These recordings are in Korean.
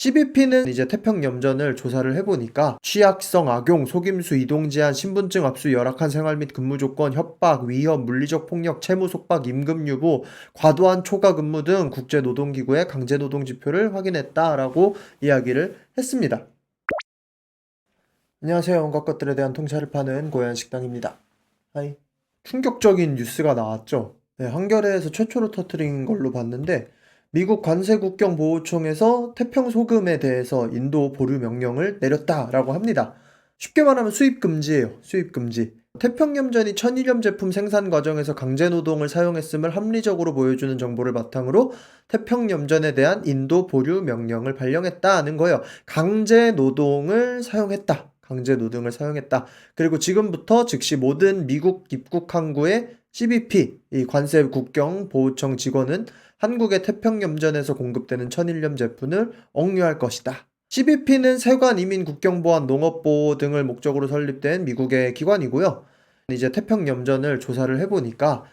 CBP는 이제 태평염전을 조사를 해보니까 취약성 악용, 속임수, 이동제한, 신분증 압수, 열악한 생활 및 근무 조건, 협박, 위협, 물리적 폭력, 채무 속박, 임금 유보, 과도한 초과 근무 등 국제노동기구의 강제노동 지표를 확인했다라고 이야기를 했습니다. 안녕하세요. 온갖 것들에 대한 통찰을 파는 고양식당입니다. 하이. 충격적인 뉴스가 나왔죠. 네, 한겨레에서 최초로 터뜨린 걸로 봤는데 미국 관세국경보호청에서 태평소금에 대해서 인도 보류 명령을 내렸다라고 합니다. 쉽게 말하면 수입 금지예요. 수입 금지. 태평염전이 천일염 제품 생산 과정에서 강제노동을 사용했음을 합리적으로 보여주는 정보를 바탕으로 태평염전에 대한 인도 보류 명령을 발령했다는 거예요. 강제노동을 사용했다. 강제노동을 사용했다. 그리고 지금부터 즉시 모든 미국 입국 항구의 CBP, 이 관세국경보호청 직원은 한국의 태평염전에서 공급되는 천일염 제품을 억류할 것이다. CBP는 세관, 이민, 국경보안, 농업보호 등을 목적으로 설립된 미국의 기관이고요. 이제 태평염전을 조사를 해보니까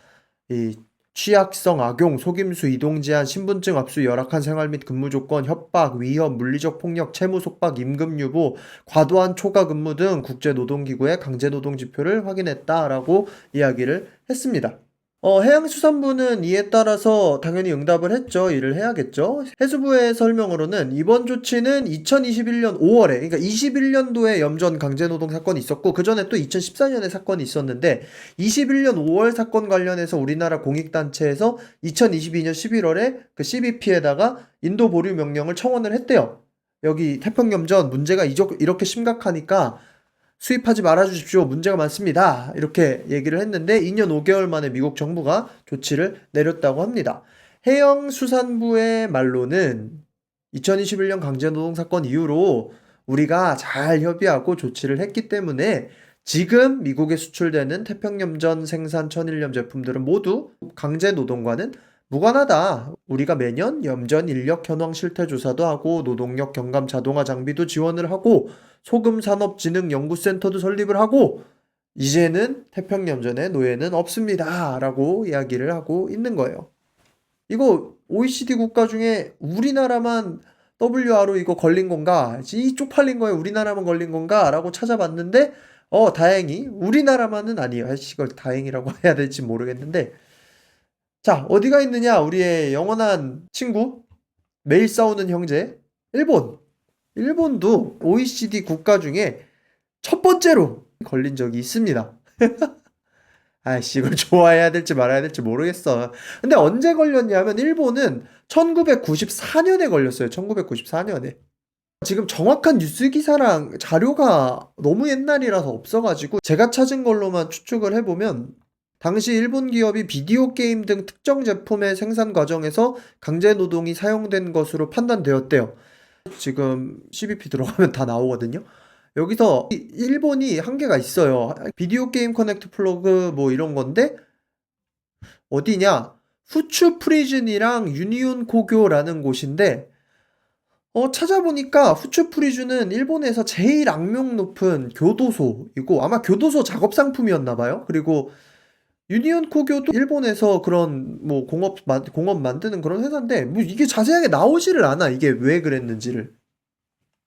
이 취약성 악용, 속임수, 이동제한, 신분증 압수, 열악한 생활 및 근무 조건, 협박, 위협, 물리적 폭력, 채무 속박, 임금 유보, 과도한 초과 근무 등 국제노동기구의 강제노동 지표를 확인했다라고 이야기를 했습니다. 해양수산부는 이에 따라서 당연히 응답을 했죠. 일을 해야겠죠. 해수부의 설명으로는 이번 조치는 2021년 5월에, 그러니까 21년도에 염전 강제노동 사건이 있었고, 그 전에 또 2014년에 사건이 있었는데, 21년 5월 사건 관련해서 우리나라 공익단체에서 2022년 11월에 그 CBP에다가 인도 보류 명령을 청원을 했대요. 여기 태평염전 문제가 이렇게 심각하니까 수입하지 말아주십시오. 문제가 많습니다. 이렇게 얘기를 했는데 2년 5개월 만에 미국 정부가 조치를 내렸다고 합니다. 해양수산부의 말로는 2021년 강제노동 사건 이후로 우리가 잘 협의하고 조치를 했기 때문에 지금 미국에 수출되는 태평염전 생산 천일염 제품들은 모두 강제노동과는 무관하다. 우리가 매년 염전 인력 현황 실태 조사도 하고 노동력 경감 자동화 장비도 지원을 하고 소금산업진흥연구센터도 설립을 하고 이제는 태평염전에 노예는 없습니다. 라고 이야기를 하고 있는 거예요. 이거 OECD 국가 중에 우리나라만 WRO 이거 걸린 건가? 이 쪽팔린 거에 우리나라만 걸린 건가? 라고 찾아봤는데 다행히 우리나라만은 아니에요. 이걸 다행이라고 해야 될지 모르겠는데 자, 어디가 있느냐? 우리의 영원한 친구, 매일 싸우는 형제, 일본. 일본도 OECD 국가 중에 첫 번째로 걸린 적이 있습니다. 아이씨, 이걸 좋아해야 될지 말아야 될지 모르겠어. 근데 언제 걸렸냐면 일본은 1994년에 걸렸어요. 1994년에. 지금 정확한 뉴스 기사랑 자료가 너무 옛날이라서 없어가지고 제가 찾은 걸로만 추측을 해보면 당시 일본 기업이 비디오 게임 등 특정 제품의 생산 과정에서 강제 노동이 사용된 것으로 판단되었대요. 지금 CBP 들어가면 다 나오거든요. 여기서 일본이 한계가 있어요. 비디오 게임 커넥트 플러그 뭐 이런 건데 어디냐? 후추 프리즌이랑 유니온 고교라는 곳인데 찾아보니까 후추 프리즌은 일본에서 제일 악명 높은 교도소이고 아마 교도소 작업 상품이었나 봐요. 그리고 유니온 코교도 일본에서 그런 뭐 공업 만드는 그런 회사인데 뭐 이게 자세하게 나오지를 않아. 이게 왜 그랬는지를.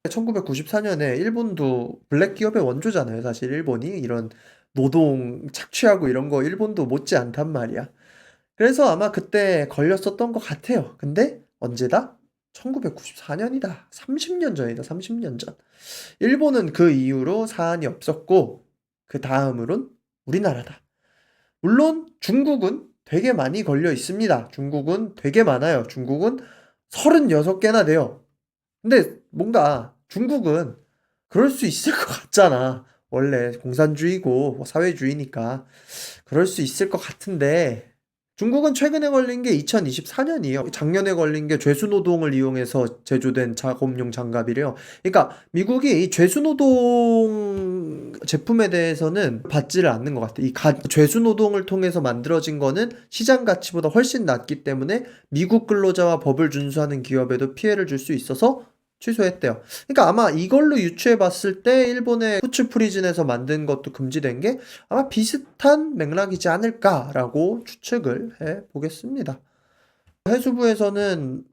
1994년에 일본도 블랙 기업의 원조잖아요. 사실 일본이 이런 노동 착취하고 이런 거 일본도 못지 않단 말이야. 그래서 아마 그때 걸렸었던 것 같아요. 근데 언제다? 1994년이다. 30년 전이다. 30년 전. 일본은 그 이후로 사안이 없었고 그 다음으론 우리나라다. 물론 중국은 되게 많이 걸려 있습니다. 중국은 되게 많아요. 중국은 36개나 돼요. 근데 뭔가 중국은 그럴 수 있을 것 같잖아. 원래 공산주의고 뭐 사회주의니까 그럴 수 있을 것 같은데 중국은 최근에 걸린 게 2024년이에요. 작년에 걸린 게 죄수노동을 이용해서 제조된 작업용 장갑이래요. 그러니까 미국이 이 죄수노동 제품에 대해서는 받지를 않는 것 같아. 죄수노동을 통해서 만들어진 거는 시장 가치보다 훨씬 낮기 때문에 미국 근로자와 법을 준수하는 기업에도 피해를 줄 수 있어서 취소했대요. 그러니까 아마 이걸로 유추해 봤을 때 일본의 후츠 프리즌에서 만든 것도 금지된 게 아마 비슷한 맥락이지 않을까라고 추측을 해 보겠습니다. 해수부에서는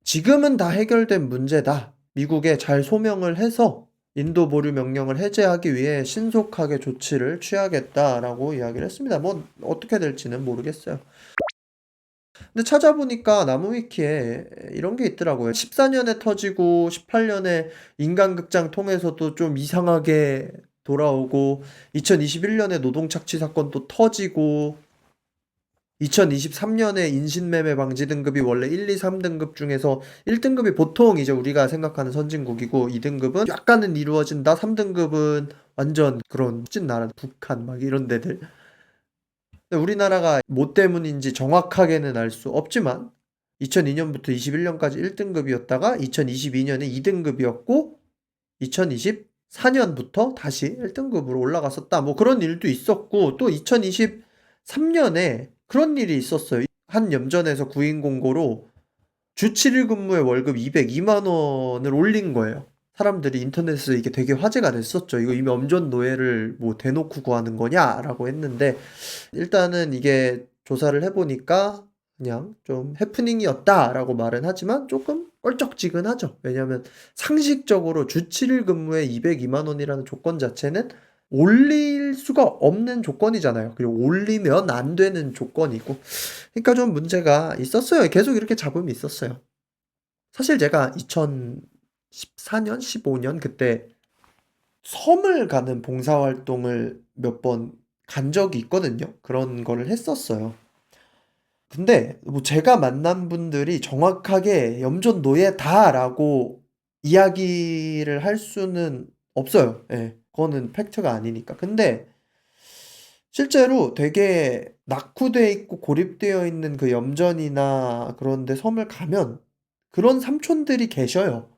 지금은 다 해결된 문제다. 미국에 잘 소명을 해서 인도 보류 명령을 해제하기 위해 신속하게 조치를 취하겠다라고 이야기를 했습니다. 뭐 어떻게 될지는 모르겠어요. 근데 찾아보니까 나무위키에 이런 게 있더라고요. 14년에 터지고 18년에 인간극장 통해서도 좀 이상하게 돌아오고 2021년에 노동착취 사건도 터지고 2023년에 인신매매 방지 등급이 원래 1, 2, 3등급 중에서 1등급이 보통 이제 우리가 생각하는 선진국이고 2등급은 약간은 이루어진다. 3등급은 완전 그런 찐 나라, 북한 막 이런 데들. 근데 우리나라가 뭐 때문인지 정확하게는 알 수 없지만 2002년부터 21년까지 1등급이었다가 2022년에 2등급이었고 2024년부터 다시 1등급으로 올라갔었다. 뭐 그런 일도 있었고 또 2023년에 그런 일이 있었어요. 한 염전에서 구인 공고로 주 7일 근무에 월급 202만 원을 올린 거예요. 사람들이 인터넷에서 이게 되게 화제가 됐었죠. 이거 이미 염전 노예를 뭐 대놓고 구하는 거냐라고 했는데 일단은 이게 조사를 해보니까 그냥 좀 해프닝이었다라고 말은 하지만 조금 껄쩍지근하죠. 왜냐하면 상식적으로 주 7일 근무에 202만 원이라는 조건 자체는 올릴 수가 없는 조건이잖아요. 그리고 올리면 안 되는 조건이고. 그러니까 좀 문제가 있었어요. 계속 이렇게 잡음이 있었어요. 사실 제가 2014년, 15년 그때 섬을 가는 봉사활동을 몇 번 간 적이 있거든요. 그런 거를 했었어요. 근데 뭐 제가 만난 분들이 정확하게 염전 노예다라고 이야기를 할 수는 없어요. 예. 그거는 팩트가 아니니까. 근데 실제로 되게 낙후돼 있고 고립되어 있는 그 염전이나 그런 데 섬을 가면 그런 삼촌들이 계셔요.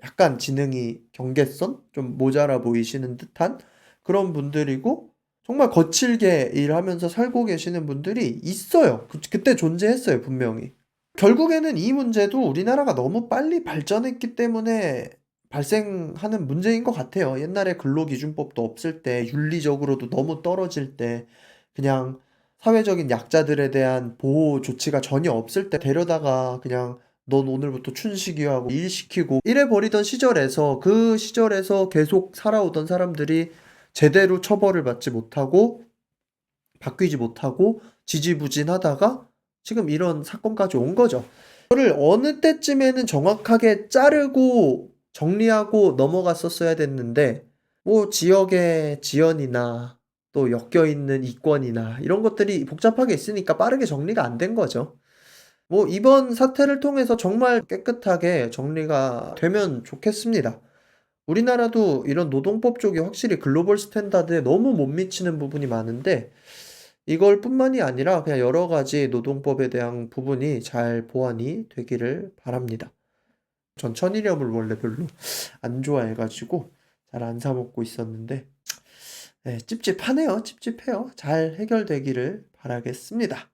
약간 지능이 경계선 좀 모자라 보이시는 듯한 그런 분들이고 정말 거칠게 일하면서 살고 계시는 분들이 있어요. 그때 존재했어요, 분명히. 결국에는 이 문제도 우리나라가 너무 빨리 발전했기 때문에 발생하는 문제인 것 같아요. 옛날에 근로기준법도 없을 때, 윤리적으로도 너무 떨어질 때, 그냥 사회적인 약자들에 대한 보호 조치가 전혀 없을 때 데려다가 그냥 넌 오늘부터 춘식이하고 일 시키고 이래 버리던 시절에서 그 시절에서 계속 살아오던 사람들이 제대로 처벌을 받지 못하고 바뀌지 못하고 지지부진하다가 지금 이런 사건까지 온 거죠. 이거를 어느 때쯤에는 정확하게 자르고 정리하고 넘어갔었어야 됐는데 뭐 지역의 지연이나 또 엮여 있는 이권이나 이런 것들이 복잡하게 있으니까 빠르게 정리가 안 된 거죠. 뭐 이번 사태를 통해서 정말 깨끗하게 정리가 되면 좋겠습니다. 우리나라도 이런 노동법 쪽이 확실히 글로벌 스탠다드에 너무 못 미치는 부분이 많은데 이걸 뿐만이 아니라 그냥 여러 가지 노동법에 대한 부분이 잘 보완이 되기를 바랍니다. 전 천일염을 원래 별로 안 좋아해가지고 잘 안 사 먹고 있었는데 네, 찝찝하네요. 찝찝해요. 잘 해결되기를 바라겠습니다.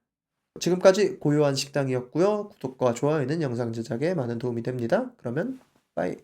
지금까지 고요한 식당이었고요. 구독과 좋아요는 영상 제작에 많은 도움이 됩니다. 그러면 빠이.